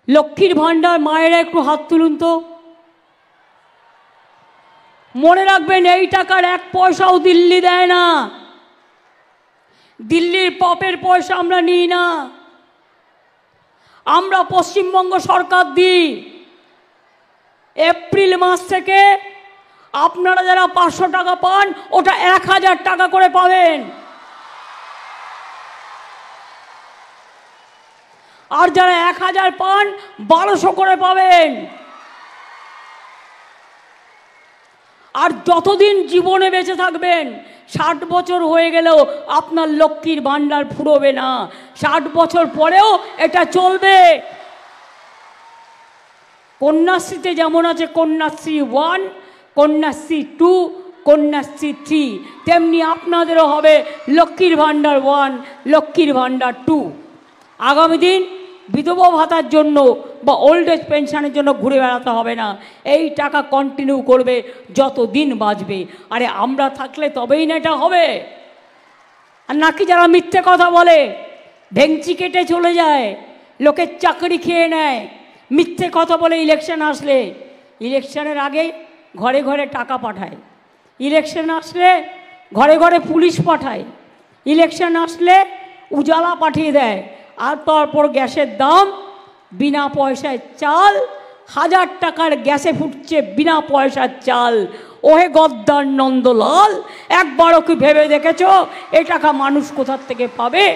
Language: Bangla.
লক্ষ্মীর ভাণ্ডার মায়েরা একটু হাত তুলুন তো। মনে রাখবেন এই টাকার এক পয়সাও দিল্লি দেয় না, দিল্লির পপের পয়সা আমরা নিই না, আমরা পশ্চিমবঙ্গ সরকার দিই। এপ্রিল মাস থেকে আপনারা যারা 500 টাকা পান ওটা 1000 টাকা করে পাবেন, আর যারা 1000 পান 1200 করে পাবেন। আর যতদিন জীবনে বেঁচে থাকবেন, 60 বছর হয়ে গেলেও আপনার লক্ষ্মীর ভাণ্ডার ফুরোবে না, 60 বছর পরেও এটা চলবে। কন্যাশ্রীতে যেমন আছে কন্যাশ্রী 1, কন্যাশ্রী 2, কন্যাশ্রী 3, তেমনি আপনাদেরও হবে লক্ষ্মীর ভাণ্ডার 1, লক্ষ্মীর ভাণ্ডার 2। আগামী দিন বিধবা ভাতার জন্য বা ওল্ড এজ পেনশনের জন্য ঘুরে বেড়াতে হবে না, এই টাকা কন্টিনিউ করবে যত দিন বাঁচবে। আরে আমরা থাকলে তবেই না এটা হবে। আর নাকি যারা মিথ্যে কথা বলে, ভেংচি কেটে চলে যায়, লোকের চাকরি খেয়ে নেয়, মিথ্যে কথা বলে ইলেকশন আসলে, ইলেকশনের আগে ঘরে ঘরে টাকা পাঠায়, ইলেকশন আসলে ঘরে ঘরে পুলিশ পাঠায়, ইলেকশন আসলে উজালা পাঠিয়ে দেয়, আর তারপর গ্যাসের দাম, বিনা পয়সায় চাল, 1000 টাকার গ্যাসে ফুটছে বিনা পয়সার চাল। ওহে গদ্দার নন্দলাল, একবারও কি ভেবে দেখেছো এ টাকা মানুষ কোথার থেকে পাবে?